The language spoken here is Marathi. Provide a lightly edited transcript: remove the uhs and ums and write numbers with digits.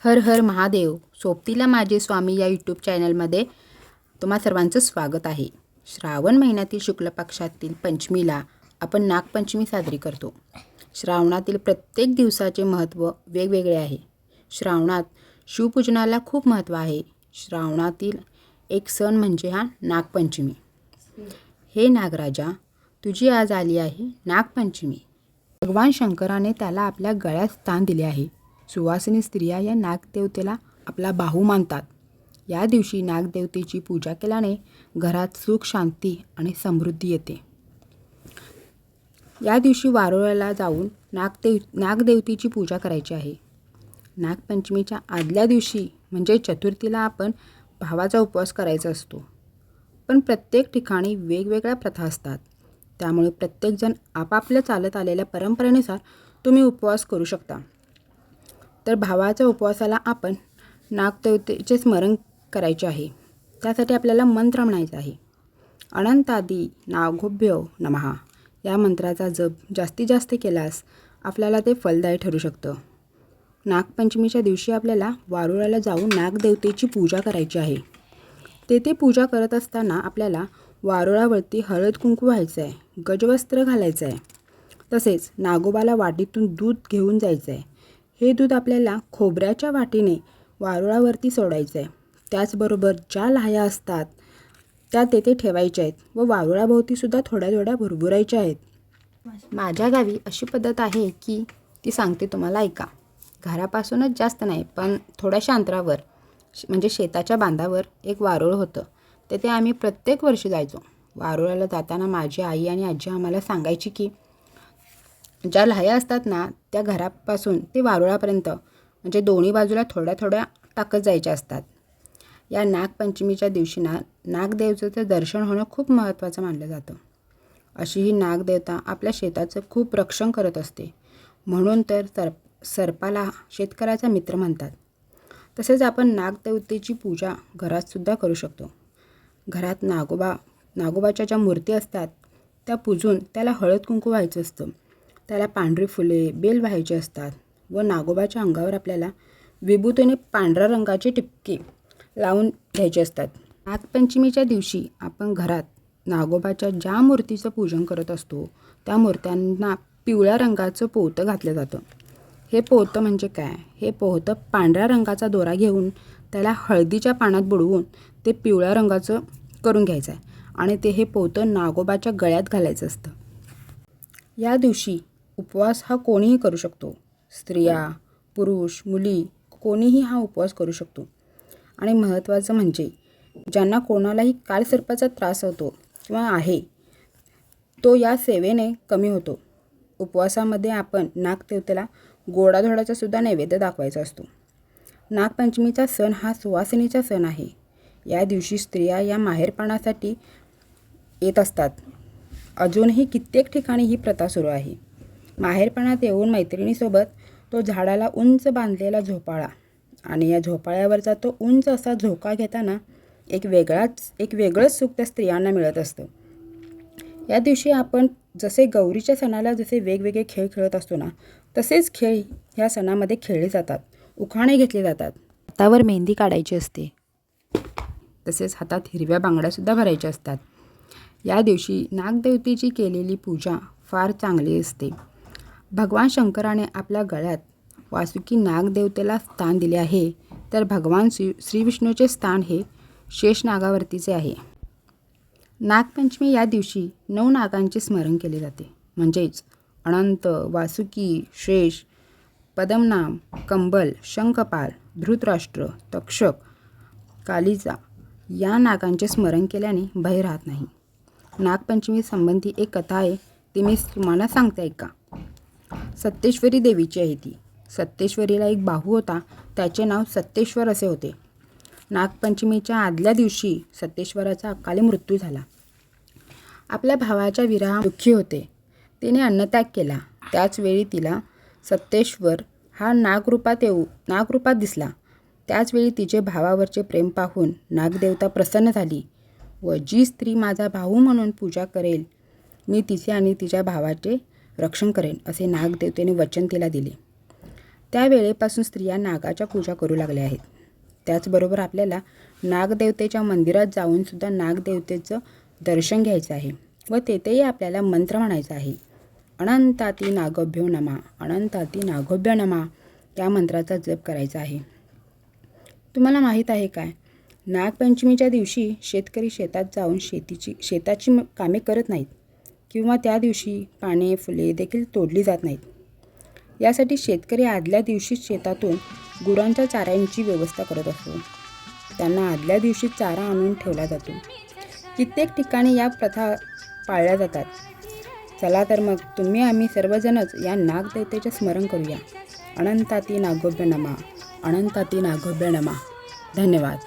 हर हर महादेव. सोबतीला माझे स्वामी या यूट्यूब चॅनलमध्ये तुम्हा सर्वांचं स्वागत आहे. श्रावण महिन्यातील शुक्ल पक्षातील पंचमीला आपण नागपंचमी साजरी करतो. श्रावणातील प्रत्येक दिवसाचे महत्त्व वेगवेगळे आहे. श्रावणात शिवपूजनाला खूप महत्त्व आहे. श्रावणातील एक सण म्हणजे हा नागपंचमी. हे नागराजा, तुझी आज आली आहे नागपंचमी. भगवान शंकराने त्याला आपल्या गळ्यात स्थान दिले आहे. सुवासिनी स्त्रिया या नागदेवतेला आपला बाहू मानतात. या दिवशी नागदेवतेची पूजा केल्याने घरात सुख, शांती आणि समृद्धी येते. या दिवशी वारुळाला जाऊन नागदेवतेची पूजा करायची आहे. नागपंचमीच्या आदल्या दिवशी म्हणजे चतुर्थीला आपण भावाचा उपवास करायचा असतो. पण प्रत्येक ठिकाणी वेगवेगळ्या प्रथा असतात. त्यामुळे प्रत्येकजण आपापल्या चालत आलेल्या परंपरेनुसार तुम्ही उपवास करू शकता. तर भावाच्या उपवासाला आपण नागदेवतेचे स्मरण करायचे आहे. त्यासाठी आपल्याला मंत्र म्हणायचा आहे. अनंतादि नागोभ्यो नमः. या मंत्राचा जप जास्तीत जास्त केल्यास आपल्याला ते फलदायी ठरू शकतं. नागपंचमीच्या दिवशी आपल्याला वारुळाला जाऊन नागदेवतेची पूजा करायची आहे. तेथे पूजा करत असताना आपल्याला वारुळावरती हळद कुंकू व्हायचं आहे, गजवस्त्र घालायचं आहे. तसेच नागोबाला वाटीतून दूध घेऊन जायचं आहे. हे दूध आपल्याला खोबऱ्याच्या वाटीने वारुळावरती सोडायचं आहे. त्याचबरोबर ज्या लाह्या असतात त्या तेथे ठेवायच्या आहेत व वारुळाभोवतीसुद्धा थोड्या थोड्या भुरभुरायच्या आहेत. माझ्या गावी अशी पद्धत आहे की ती सांगते, तुम्हाला ऐका. घरापासूनच जास्त नाही पण थोड्याशा अंतरावर म्हणजे शेताच्या बांधावर एक वारुळ होतं. तेथे आम्ही प्रत्येक वर्षी जायचो. वारुळाला जाताना माझी आई आणि आजी आम्हाला सांगायची की ज्या लाह्या असतात ना त्या घरापासून ते वारुळापर्यंत म्हणजे दोन्ही बाजूला थोड्या थोड्या टाकत जायच्या असतात. या नागपंचमीच्या दिवशी नागदेवतेचं दर्शन होणं खूप महत्त्वाचं मानलं जातं. अशी ही नागदेवता आपल्या शेताचं खूप रक्षण करत असते. म्हणून तर सर्पाला शेतकऱ्याचा मित्र म्हणतात. तसेच आपण नागदेवतेची पूजा घरातसुद्धा करू शकतो. घरात नागोबाच्या ज्या मूर्ती असतात त्या पूजून त्याला हळद कुंकू व्हायचं असतं. त्याला पांढरी फुले, बेल व्हायचे असतात व नागोबाच्या अंगावर आपल्याला विभूतीने पांढऱ्या रंगाचे टिपके लावून घ्यायचे असतात. नागपंचमीच्या दिवशी आपण घरात नागोबाच्या ज्या मूर्तीचं पूजन करत असतो त्या मूर्त्यांना पिवळ्या रंगाचं पोहतं घातलं जातं. हे पोहतं म्हणजे काय? हे पोहतं पांढऱ्या रंगाचा दोरा घेऊन त्याला हळदीच्या पाण्यात बुडवून ते पिवळ्या रंगाचं करून घ्यायचं आहे आणि हे पोहतं नागोबाच्या गळ्यात घालायचं असतं. या दिवशी उपवास हा कोणीही करू शकतो. स्त्रिया, पुरुष, मुली कोणीही हा उपवास करू शकतो. आणि महत्त्वाचं म्हणजे ज्यांना कोणालाही कालसर्पाचा त्रास होतो किंवा आहे तो या सेवेने कमी होतो. उपवासामध्ये आपण नागदेवतेला गोडाधोडाचा सुद्धा नैवेद्य दाखवायचा असतो. नागपंचमीचा सण हा सुवासिनीचा सण आहे. या दिवशी स्त्रिया या माहेरपणासाठी येत असतात. अजूनही कित्येक ठिकाणी ही प्रथा सुरू आहे. माहेरपणात येऊन मैत्रिणीसोबत तो झाडाला उंच बांधलेला झोपाळा आणि या झोपाळ्यावरचा तो उंच असा झोका घेताना एक वेगळंच सुख त्या स्त्रियांना मिळत असतं. या दिवशी आपण जसे गौरीच्या सणाला जसे वेगवेगळे खेळ खेळत असतो ना तसेच खेळ ह्या सणामध्ये खेळले जातात. उखाणे घेतले जातात. हातावर मेहंदी काढायची असते. तसेच हातात हिरव्या बांगड्यासुद्धा भरायच्या असतात. या दिवशी नागदेवतेची केलेली पूजा फार चांगली असते. भगवान शंकराने आपल्या गळ्यात वासुकी नागदेवतेला स्थान दिले आहे तर भगवान श्री विष्णूचे स्थान हे शेषनागावरतीचे आहे. नागपंचमी या दिवशी 9 नागांचे स्मरण केले जाते. म्हणजेच अनंत, वासुकी, शेष, पद्मनाभ, कंबल, शंखपाल, धृतराष्ट्र, तक्षक, कालिजा या नागांचे स्मरण केल्याने भय राहत नाही. नागपंचमी संबंधी एक कथा आहे, ती मी तुम्हाला सांगते ऐका. सत्तेश्वरी देवीची आहे ती. सत्तेश्वरीला एक बाहू होता. त्याचे नाव सत्तेश्वर असे होते. नागपंचमीच्या आदल्या दिवशी सत्तेश्वराचा अकाली मृत्यू झाला. आपल्या भावाच्या विरहात दुःखी होते. तिने अन्नत्याग केला. त्याचवेळी तिला सत्तेश्वर हा नागरूपात दिसला. त्याचवेळी तिचे भावावरचे प्रेम पाहून नागदेवता प्रसन्न झाली व जी स्त्री माझा भाऊ म्हणून पूजा करेल मी तिचे आणि तिच्या भावाचे रक्षण करेन असे नागदेवतेने वचन तिला दिले. त्यावेळेपासून स्त्रिया नागाच्या पूजा करू लागल्या आहेत. त्याचबरोबर आपल्याला नागदेवतेच्या मंदिरात जाऊनसुद्धा नागदेवतेचं दर्शन घ्यायचं आहे व तेथेही आपल्याला मंत्र म्हणायचा आहे. अनंताती नागोभ्यो नमा, अनंताती नागोभ्यो नमा या मंत्राचा जप करायचा आहे. तुम्हाला माहीत आहे काय, नागपंचमीच्या दिवशी शेतकरी शेतात जाऊन शेताची कामे करत नाहीत किंवा त्या दिवशी पाने फुले देखील तोडली जात नाहीत. यासाठी शेतकरी आदल्या दिवशीच शेतातून गुरांच्या चाऱ्यांची व्यवस्था करत असतो. त्यांना आदल्या दिवशी चारा आणून ठेवला जातो. कित्येक ठिकाणी या प्रथा पाळल्या जातात. चला तर मग तुम्ही आम्ही सर्वजणच या नागदेवतेचे स्मरण करूया. अनंताती नागोभ्यो नमा, अनंताती नागोभ्यो नमा. धन्यवाद.